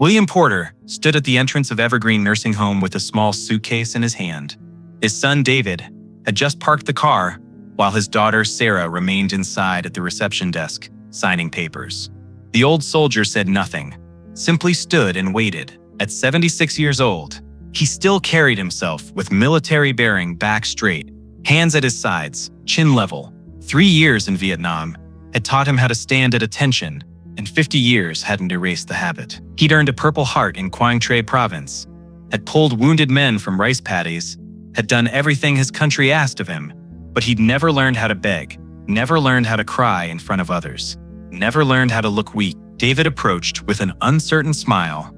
William Porter stood at the entrance of Evergreen Nursing Home with a small suitcase in his hand. His son, David, had just parked the car, while his daughter, Sarah, remained inside at the reception desk, signing papers. The old soldier said nothing, simply stood and waited. At 76 years old, he still carried himself with military bearing, back straight, hands at his sides, chin level. 3 years in Vietnam had taught him how to stand at attention, and 50 years hadn't erased the habit. He'd earned a Purple Heart in Quang Tre Province, had pulled wounded men from rice paddies, had done everything his country asked of him, but he'd never learned how to beg, never learned how to cry in front of others, never learned how to look weak. David approached with an uncertain smile.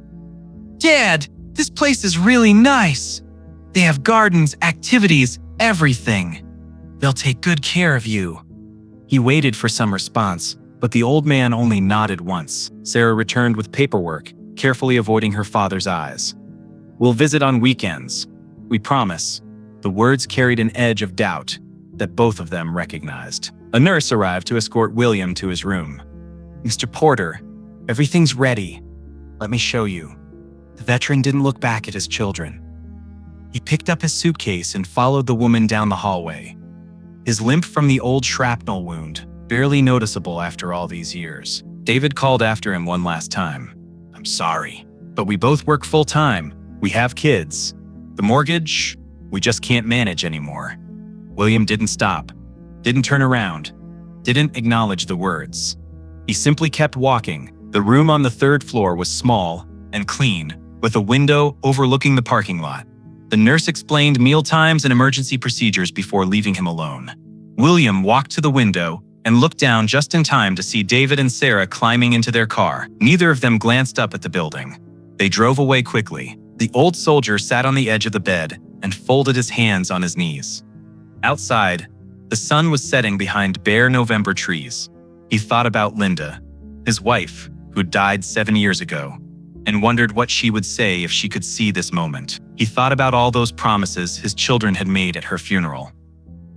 "Dad, this place is really nice. They have gardens, activities, everything. They'll take good care of you." He waited for some response, but the old man only nodded once. Sarah returned with paperwork, carefully avoiding her father's eyes. "We'll visit on weekends. We promise." The words carried an edge of doubt that both of them recognized. A nurse arrived to escort William to his room. "Mr. Porter, everything's ready. Let me show you." The veteran didn't look back at his children. He picked up his suitcase and followed the woman down the hallway. His limp from the old shrapnel wound, barely noticeable after all these years. David called after him one last time. "I'm sorry, but we both work full-time. We have kids. The mortgage, we just can't manage anymore." William didn't stop, didn't turn around, didn't acknowledge the words. He simply kept walking. The room on the 3rd floor was small and clean, with a window overlooking the parking lot. The nurse explained meal times and emergency procedures before leaving him alone. William walked to the window and looked down just in time to see David and Sarah climbing into their car. Neither of them glanced up at the building. They drove away quickly. The old soldier sat on the edge of the bed and folded his hands on his knees. Outside, the sun was setting behind bare November trees. He thought about Linda, his wife, who died 7 years ago, and wondered what she would say if she could see this moment. He thought about all those promises his children had made at her funeral.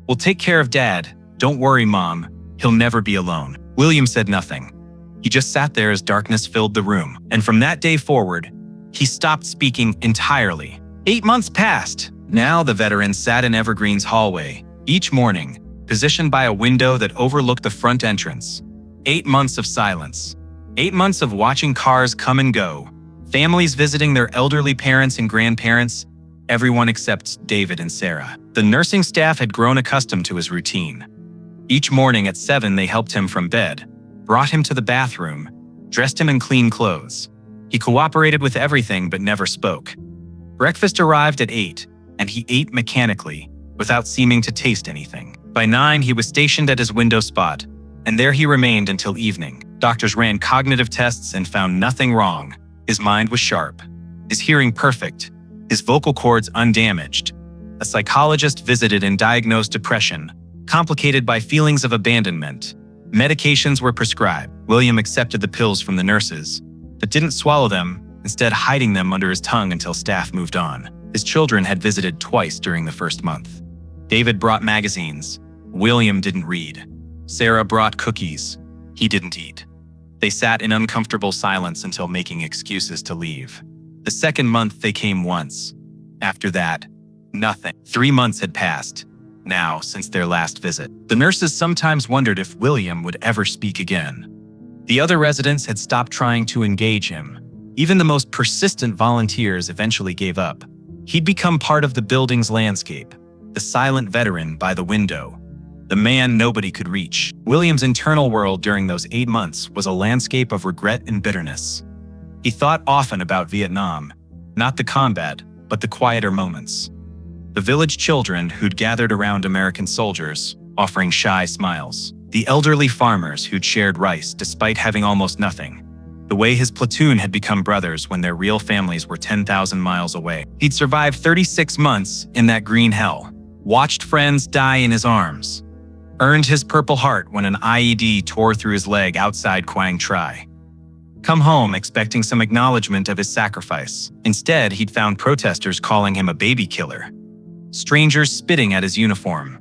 "We'll take care of Dad. Don't worry, Mom. He'll never be alone." William said nothing. He just sat there as darkness filled the room. And from that day forward, he stopped speaking entirely. 8 months passed. Now the veteran sat in Evergreen's hallway, each morning, positioned by a window that overlooked the front entrance. 8 months of silence. 8 months of watching cars come and go, families visiting their elderly parents and grandparents, everyone except David and Sarah. The nursing staff had grown accustomed to his routine. Each morning at 7, they helped him from bed, brought him to the bathroom, dressed him in clean clothes. He cooperated with everything but never spoke. Breakfast arrived at 8, and he ate mechanically, without seeming to taste anything. By 9, he was stationed at his window spot, and there he remained until evening. Doctors ran cognitive tests and found nothing wrong. His mind was sharp, his hearing perfect, his vocal cords undamaged. A psychologist visited and diagnosed depression, complicated by feelings of abandonment. Medications were prescribed. William accepted the pills from the nurses, but didn't swallow them, instead hiding them under his tongue until staff moved on. His children had visited twice during the first month. David brought magazines. William didn't read. Sarah brought cookies. He didn't eat. They sat in uncomfortable silence until making excuses to leave. The second month they came once. After that, nothing. 3 months had passed, now, since their last visit. The nurses sometimes wondered if William would ever speak again. The other residents had stopped trying to engage him. Even the most persistent volunteers eventually gave up. He'd become part of the building's landscape, the silent veteran by the window, the man nobody could reach. William's internal world during those 8 months was a landscape of regret and bitterness. He thought often about Vietnam, not the combat, but the quieter moments. The village children who'd gathered around American soldiers, offering shy smiles. The elderly farmers who'd shared rice despite having almost nothing. The way his platoon had become brothers when their real families were 10,000 miles away. He'd survived 36 months in that green hell, watched friends die in his arms, earned his Purple Heart when an IED tore through his leg outside Quang Tri. Come home expecting some acknowledgement of his sacrifice. Instead, he'd found protesters calling him a baby killer, strangers spitting at his uniform,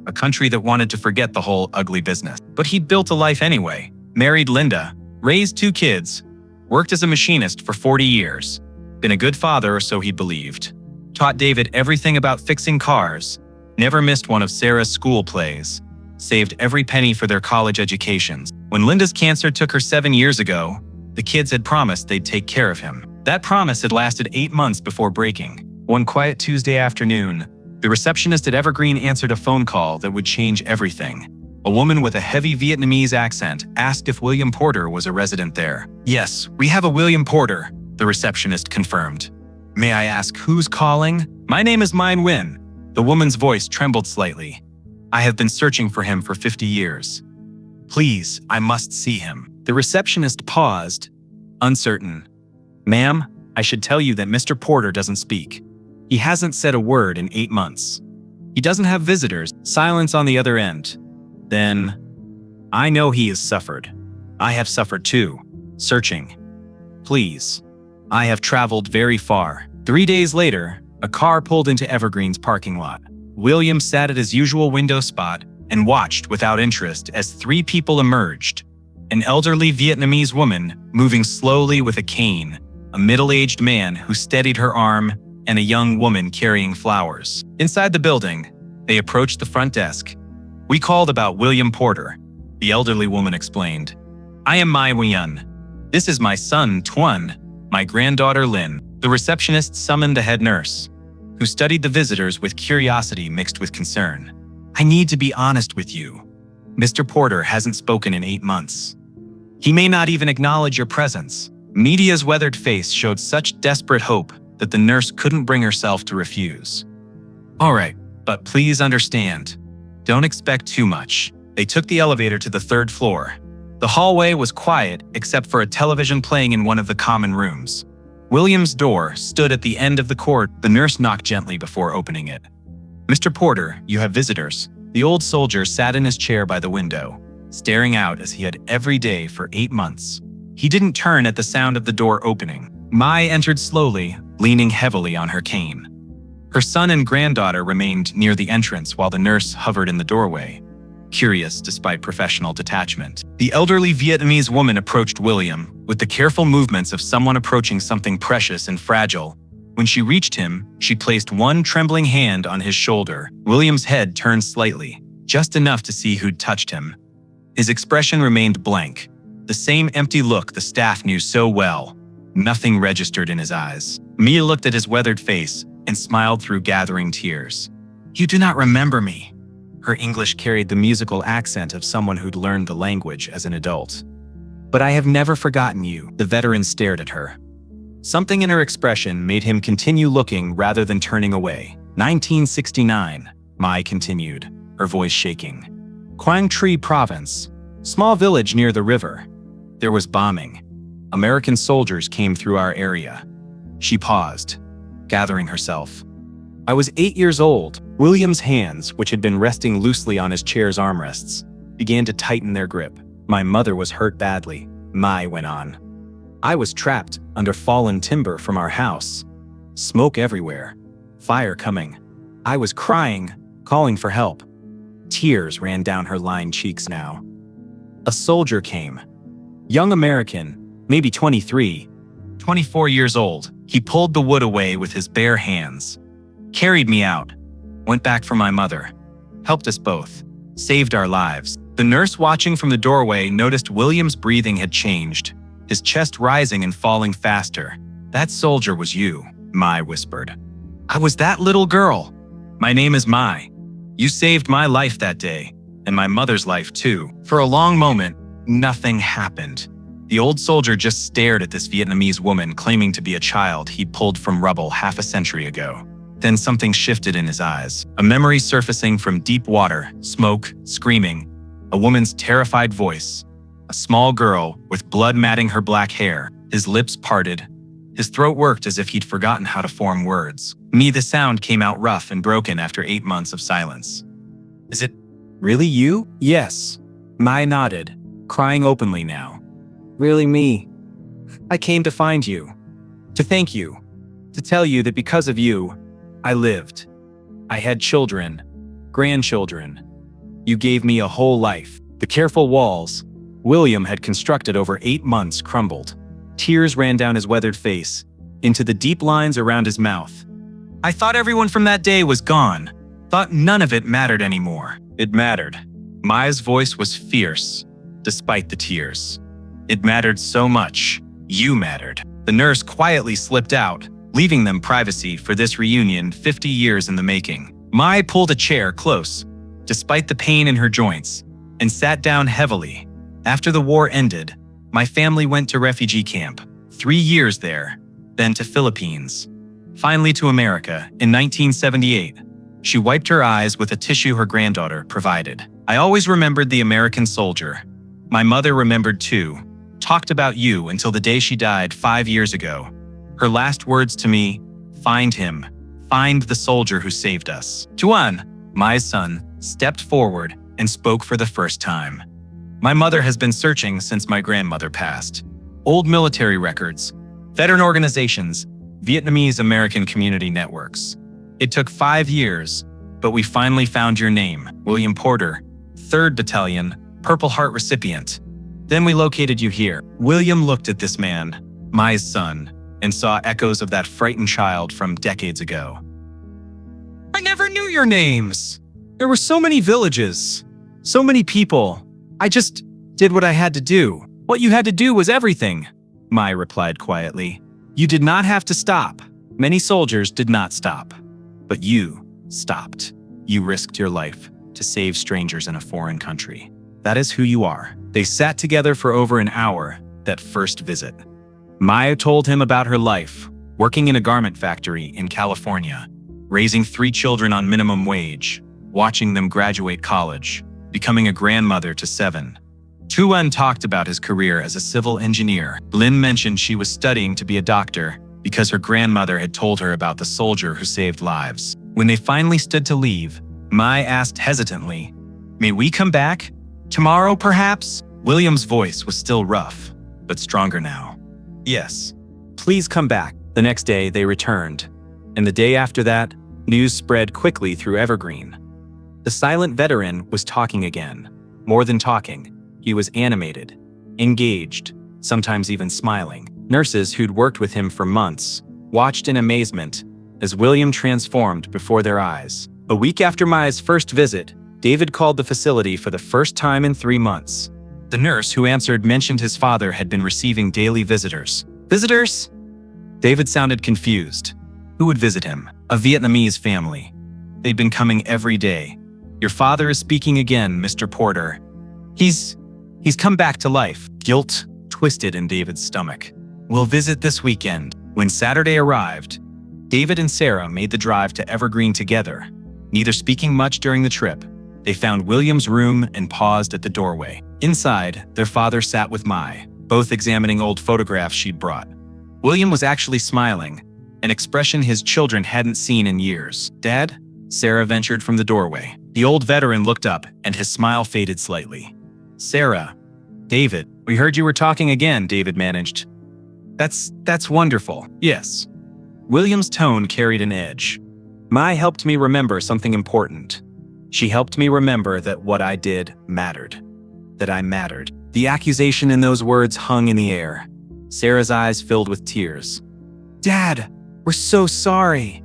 a country that wanted to forget the whole ugly business. But he'd built a life anyway, married Linda, raised 2 kids, Worked as a machinist for 40 years. Been a good father, or so he believed. Taught David everything about fixing cars. Never missed one of Sarah's school plays. Saved every penny for their college educations. When Linda's cancer took her 7 years ago, the kids had promised they'd take care of him. That promise had lasted 8 months before breaking. One quiet Tuesday afternoon, the receptionist at Evergreen answered a phone call that would change everything. A woman with a heavy Vietnamese accent asked if William Porter was a resident there. "Yes, we have a William Porter," the receptionist confirmed. "May I ask who's calling?" "My name is Mein Nguyen." The woman's voice trembled slightly. "I have been searching for him for 50 years. Please, I must see him." The receptionist paused, uncertain. "Ma'am, I should tell you that Mr. Porter doesn't speak. He hasn't said a word in 8 months. He doesn't have visitors." Silence on the other end. Then, "I know he has suffered. I have suffered too, searching. Please, I have traveled very far." 3 days later, a car pulled into Evergreen's parking lot. William sat at his usual window spot and watched without interest as 3 people emerged. An elderly Vietnamese woman moving slowly with a cane, a middle-aged man who steadied her arm, and a young woman carrying flowers. Inside the building, they approached the front desk. "We called about William Porter," the elderly woman explained. "I am Mai Nguyen. This is my son, Tuan, my granddaughter, Lin." The receptionist summoned the head nurse, who studied the visitors with curiosity mixed with concern. "I need to be honest with you. Mr. Porter hasn't spoken in 8 months. He may not even acknowledge your presence." Media's weathered face showed such desperate hope that the nurse couldn't bring herself to refuse. "All right, but please understand. Don't expect too much." They took the elevator to the 3rd floor. The hallway was quiet except for a television playing in one of the common rooms. William's door stood at the end of the corridor. The nurse knocked gently before opening it. "Mr. Porter, you have visitors." The old soldier sat in his chair by the window, staring out as he had every day for 8 months. He didn't turn at the sound of the door opening. Mai entered slowly, leaning heavily on her cane. Her son and granddaughter remained near the entrance while the nurse hovered in the doorway, curious despite professional detachment. The elderly Vietnamese woman approached William with the careful movements of someone approaching something precious and fragile. When she reached him, she placed one trembling hand on his shoulder. William's head turned slightly, just enough to see who'd touched him. His expression remained blank, the same empty look the staff knew so well. Nothing registered in his eyes. Mia looked at his weathered face and smiled through gathering tears. "You do not remember me." Her English carried the musical accent of someone who'd learned the language as an adult. "But I have never forgotten you." The veteran stared at her. Something in her expression made him continue looking rather than turning away. 1969, Mai continued, her voice shaking. Quang Tri Province, small village near the river. There was bombing. American soldiers came through our area. She paused, gathering herself. I was 8 years old. William's hands, which had been resting loosely on his chair's armrests, began to tighten their grip. My mother was hurt badly, Mai went on. I was trapped under fallen timber from our house. Smoke everywhere. Fire coming. I was crying, calling for help. Tears ran down her lined cheeks now. A soldier came. Young American, maybe 23, 24 years old. He pulled the wood away with his bare hands. Carried me out. Went back for my mother. Helped us both. Saved our lives. The nurse watching from the doorway noticed William's breathing had changed, his chest rising and falling faster. That soldier was you, Mai whispered. I was that little girl. My name is Mai. You saved my life that day, and my mother's life too. For a long moment, nothing happened. The old soldier just stared at this Vietnamese woman claiming to be a child he'd pulled from rubble half a century ago. Then something shifted in his eyes, a memory surfacing from deep water, smoke, screaming, a woman's terrified voice, a small girl with blood matting her black hair, his lips parted. His throat worked as if he'd forgotten how to form words. The sound came out rough and broken after 8 months of silence. Is it really you? Yes. Mai nodded, crying openly now. Really me. I came to find you, to thank you, to tell you that because of you, I lived. I had children, grandchildren. You gave me a whole life. The careful walls William had constructed over 8 months crumbled. Tears ran down his weathered face, into the deep lines around his mouth. I thought everyone from that day was gone. Thought none of it mattered anymore. It mattered. Maya's voice was fierce, despite the tears. It mattered so much. You mattered. The nurse quietly slipped out, leaving them privacy for this reunion 50 years in the making. Maya pulled a chair close, despite the pain in her joints, and sat down heavily. After the war ended, my family went to refugee camp. 3 years there, then to Philippines. Finally to America in 1978. She wiped her eyes with a tissue her granddaughter provided. I always remembered the American soldier. My mother remembered too. Talked about you until the day she died 5 years ago. Her last words to me, find him. Find the soldier who saved us. Tuan, my son, stepped forward and spoke for the first time. My mother has been searching since my grandmother passed. Old military records, veteran organizations, Vietnamese American community networks. It took 5 years, but we finally found your name, William Porter, 3rd Battalion, Purple Heart recipient. Then we located you here. William looked at this man, my son, and saw echoes of that frightened child from decades ago. I never knew your names. There were so many villages, so many people. I just did what I had to do. What you had to do was everything, Mai replied quietly. You did not have to stop. Many soldiers did not stop. But you stopped. You risked your life to save strangers in a foreign country. That is who you are. They sat together for over an hour, that first visit. Maya told him about her life, working in a garment factory in California, raising 3 children on minimum wage, watching them graduate college, becoming a grandmother to 7. Tuan talked about his career as a civil engineer. Lin mentioned she was studying to be a doctor because her grandmother had told her about the soldier who saved lives. When they finally stood to leave, Mai asked hesitantly, "May we come back? Tomorrow, perhaps?" William's voice was still rough, but stronger now. Yes, please come back. The next day, they returned. And the day after that, news spread quickly through Evergreen. The silent veteran was talking again. More than talking, he was animated, engaged, sometimes even smiling. Nurses who'd worked with him for months watched in amazement as William transformed before their eyes. A week after Maya's first visit, David called the facility for the first time in 3 months. The nurse who answered mentioned his father had been receiving daily visitors. Visitors? David sounded confused. Who would visit him? A Vietnamese family. They'd been coming every day. Your father is speaking again, Mr. Porter. He's come back to life. Guilt twisted in David's stomach. We'll visit this weekend. When Saturday arrived, David and Sarah made the drive to Evergreen together, neither speaking much during the trip. They found William's room and paused at the doorway. Inside, their father sat with Mai, both examining old photographs she'd brought. William was actually smiling, an expression his children hadn't seen in years. Dad? Sarah ventured from the doorway. The old veteran looked up, and his smile faded slightly. Sarah. David. We heard you were talking again, David managed. That's wonderful. Yes. William's tone carried an edge. Mai helped me remember something important. She helped me remember that what I did mattered. That I mattered. The accusation in those words hung in the air. Sarah's eyes filled with tears. Dad, we're so sorry.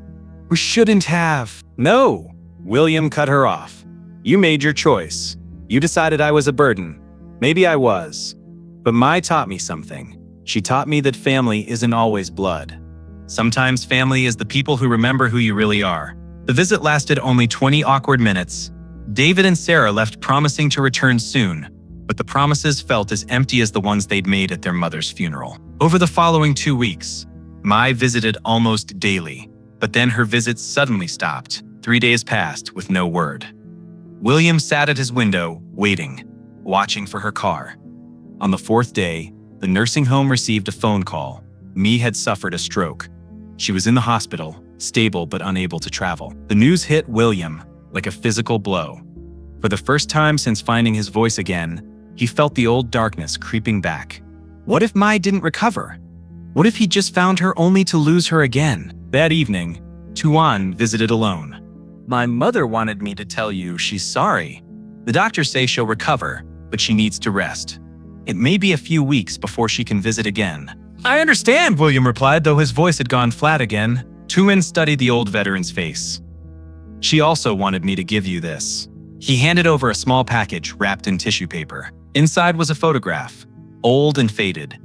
We shouldn't have. No, William cut her off. You made your choice. You decided I was a burden. Maybe I was. But Mai taught me something. She taught me that family isn't always blood. Sometimes family is the people who remember who you really are. The visit lasted only 20 awkward minutes. David and Sarah left promising to return soon, but the promises felt as empty as the ones they'd made at their mother's funeral. Over the following 2 weeks, Mai visited almost daily, but then her visits suddenly stopped. 3 days passed with no word. William sat at his window, waiting, watching for her car. On the 4th day, the nursing home received a phone call. Mai had suffered a stroke. She was in the hospital, stable but unable to travel. The news hit William like a physical blow. For the first time since finding his voice again, he felt the old darkness creeping back. What if Mai didn't recover? What if he just found her only to lose her again? That evening, Tuan visited alone. My mother wanted me to tell you she's sorry. The doctors say she'll recover, but she needs to rest. It may be a few weeks before she can visit again. I understand, William replied, though his voice had gone flat again. Tuan studied the old veteran's face. She also wanted me to give you this. He handed over a small package wrapped in tissue paper. Inside was a photograph, old and faded.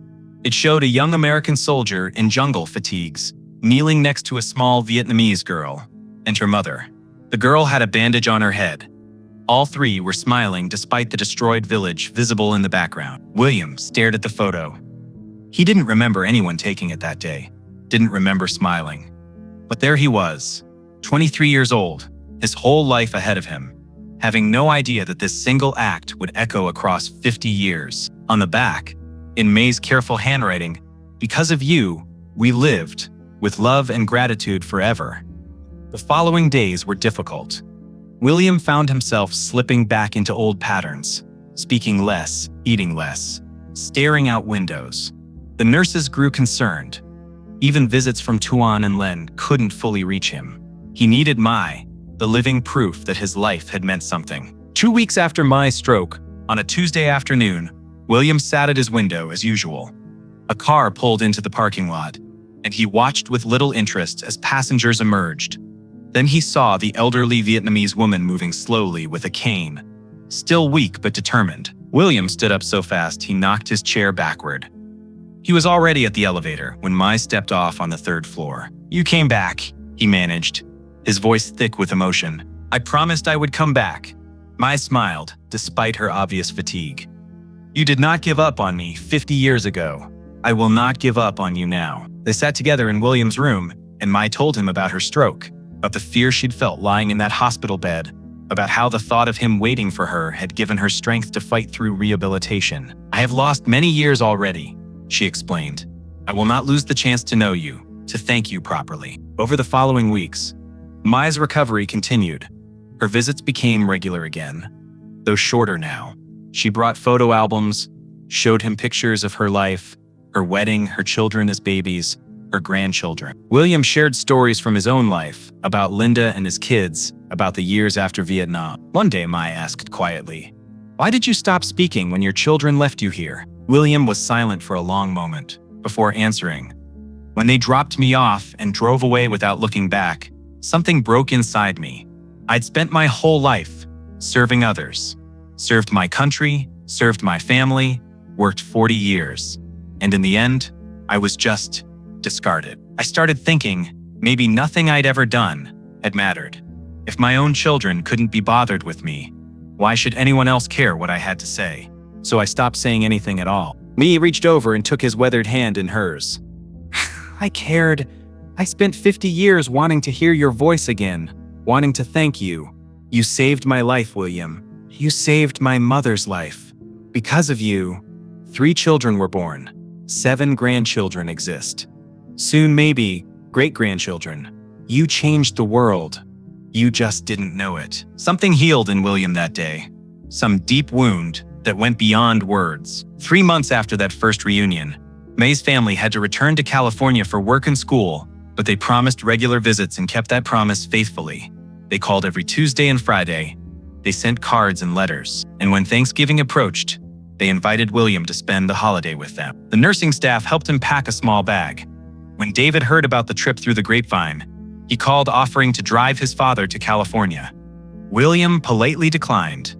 It showed a young American soldier in jungle fatigues, kneeling next to a small Vietnamese girl and her mother. The girl had a bandage on her head. All three were smiling despite the destroyed village visible in the background. William stared at the photo. He didn't remember anyone taking it that day, didn't remember smiling. But there he was, 23 years old, his whole life ahead of him, having no idea that this single act would echo across 50 years. On the back, in May's careful handwriting, "Because of you, we lived, with love and gratitude forever." The following days were difficult. William found himself slipping back into old patterns, speaking less, eating less, staring out windows. The nurses grew concerned. Even visits from Tuan and Len couldn't fully reach him. He needed Mai, the living proof that his life had meant something. 2 weeks after Mai's stroke, on a Tuesday afternoon, William sat at his window as usual. A car pulled into the parking lot, and he watched with little interest as passengers emerged. Then he saw the elderly Vietnamese woman moving slowly with a cane, still weak but determined. William stood up so fast he knocked his chair backward. He was already at the elevator when Mai stepped off on the 3rd floor. "You came back," he managed, his voice thick with emotion. "I promised I would come back." Mai smiled, despite her obvious fatigue. "You did not give up on me 50 years ago. I will not give up on you now." They sat together in William's room, and Mai told him about her stroke, about the fear she'd felt lying in that hospital bed, about how the thought of him waiting for her had given her strength to fight through rehabilitation. "I have lost many years already," she explained. "I will not lose the chance to know you, to thank you properly." Over the following weeks, Mai's recovery continued. Her visits became regular again, though shorter now. She brought photo albums, showed him pictures of her life, her wedding, her children as babies, her grandchildren. William shared stories from his own life, about Linda and his kids, about the years after Vietnam. One day, Mai asked quietly, "Why did you stop speaking when your children left you here?" William was silent for a long moment, before answering. "When they dropped me off and drove away without looking back, something broke inside me. I'd spent my whole life serving others, served my country, served my family, worked 40 years. And in the end, I was just discarded. I started thinking maybe nothing I'd ever done had mattered. If my own children couldn't be bothered with me, why should anyone else care what I had to say? So I stopped saying anything at all." Lee reached over and took his weathered hand in hers. "I cared. I spent 50 years wanting to hear your voice again, wanting to thank you. You saved my life, William. You saved my mother's life. Because of you, 3 children were born. 7 grandchildren exist. Soon maybe great-grandchildren. You changed the world. You just didn't know it." Something healed in William that day. Some deep wound that went beyond words. 3 months after that first reunion, May's family had to return to California for work and school, but they promised regular visits and kept that promise faithfully. They called every Tuesday and Friday. They sent cards and letters. And when Thanksgiving approached, they invited William to spend the holiday with them. The nursing staff helped him pack a small bag. When David heard about the trip through the grapevine, he called offering to drive his father to California. William politely declined.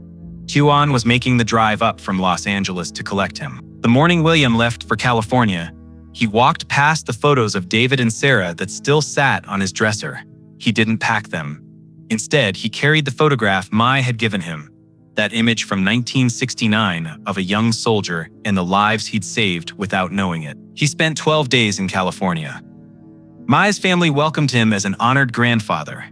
Tuan was making the drive up from Los Angeles to collect him. The morning William left for California, he walked past the photos of David and Sarah that still sat on his dresser. He didn't pack them. Instead, he carried the photograph Mai had given him, that image from 1969 of a young soldier and the lives he'd saved without knowing it. He spent 12 days in California. Mai's family welcomed him as an honored grandfather.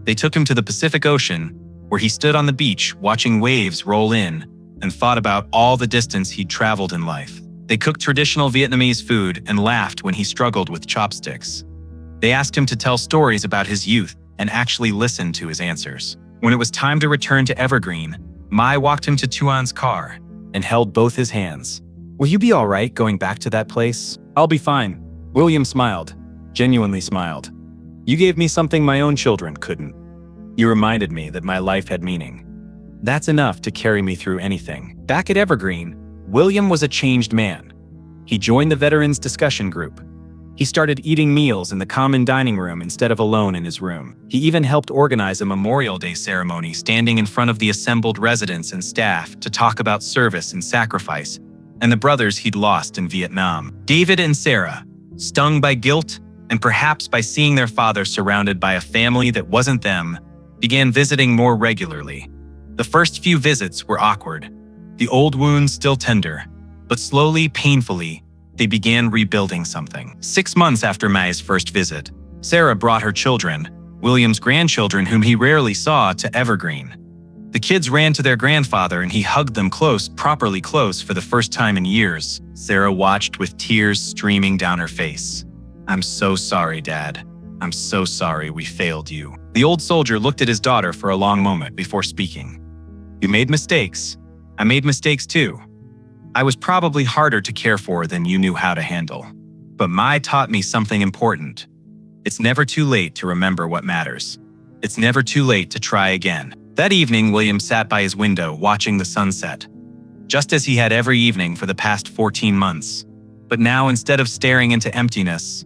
They took him to the Pacific Ocean, where he stood on the beach watching waves roll in and thought about all the distance he'd traveled in life. They cooked traditional Vietnamese food and laughed when he struggled with chopsticks. They asked him to tell stories about his youth and actually listened to his answers. When it was time to return to Evergreen, Mai walked him to Tuan's car and held both his hands. "Will you be all right going back to that place?" "I'll be fine." William smiled, genuinely smiled. "You gave me something my own children couldn't. You reminded me that my life had meaning. That's enough to carry me through anything." Back at Evergreen, William was a changed man. He joined the veterans' discussion group. He started eating meals in the common dining room instead of alone in his room. He even helped organize a Memorial Day ceremony, standing in front of the assembled residents and staff to talk about service and sacrifice, and the brothers he'd lost in Vietnam. David and Sarah, stung by guilt and perhaps by seeing their father surrounded by a family that wasn't them, began visiting more regularly. The first few visits were awkward, the old wounds still tender, but slowly, painfully, they began rebuilding something. 6 months after Mai's first visit, Sarah brought her children, William's grandchildren whom he rarely saw, to Evergreen. The kids ran to their grandfather and he hugged them close, properly close, for the first time in years. Sarah watched with tears streaming down her face. "I'm so sorry, Dad. I'm so sorry we failed you." The old soldier looked at his daughter for a long moment before speaking. "You made mistakes. I made mistakes too. I was probably harder to care for than you knew how to handle. But Mai taught me something important. It's never too late to remember what matters. It's never too late to try again." That evening, William sat by his window watching the sunset, just as he had every evening for the past 14 months. But now, instead of staring into emptiness,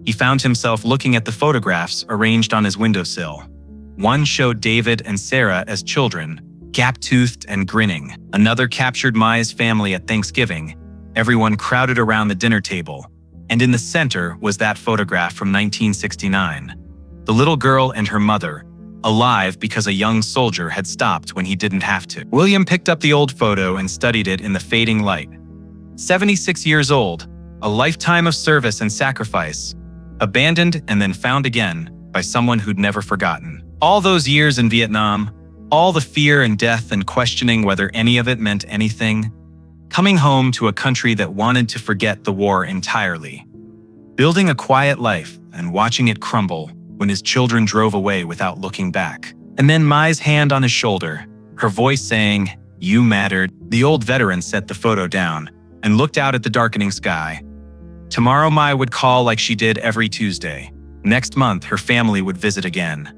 he found himself looking at the photographs arranged on his windowsill. One showed David and Sarah as children, gap-toothed and grinning. Another captured Mai's family at Thanksgiving, everyone crowded around the dinner table. And in the center was that photograph from 1969. The little girl and her mother, alive because a young soldier had stopped when he didn't have to. William picked up the old photo and studied it in the fading light. 76 years old, a lifetime of service and sacrifice, abandoned and then found again by someone who'd never forgotten. All those years in Vietnam, all the fear and death and questioning whether any of it meant anything, coming home to a country that wanted to forget the war entirely, building a quiet life and watching it crumble when his children drove away without looking back. And then Mai's hand on his shoulder, her voice saying, "You mattered." The old veteran set the photo down and looked out at the darkening sky. Tomorrow Mai would call like she did every Tuesday. Next month her family would visit again.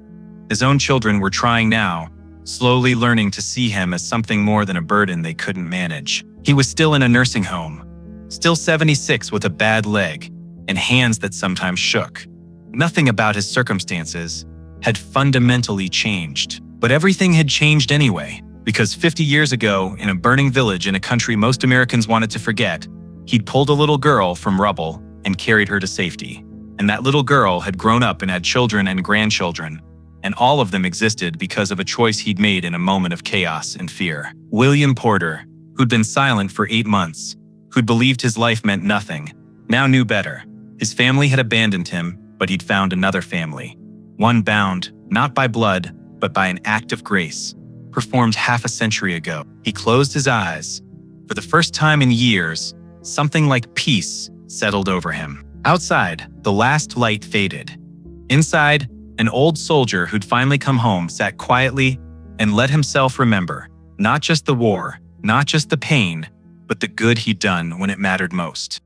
His own children were trying now, slowly learning to see him as something more than a burden they couldn't manage. He was still in a nursing home, still 76 with a bad leg and hands that sometimes shook. Nothing about his circumstances had fundamentally changed, but everything had changed anyway, because 50 years ago, in a burning village in a country most Americans wanted to forget, he'd pulled a little girl from rubble and carried her to safety. And that little girl had grown up and had children and grandchildren, and all of them existed because of a choice he'd made in a moment of chaos and fear. William Porter, who'd been silent for 8 months, who'd believed his life meant nothing, now knew better. His family had abandoned him, but he'd found another family. One bound, not by blood, but by an act of grace, performed half a century ago. He closed his eyes. For the first time in years, something like peace settled over him. Outside, the last light faded. Inside, an old soldier who'd finally come home sat quietly and let himself remember, not just the war, not just the pain, but the good he'd done when it mattered most.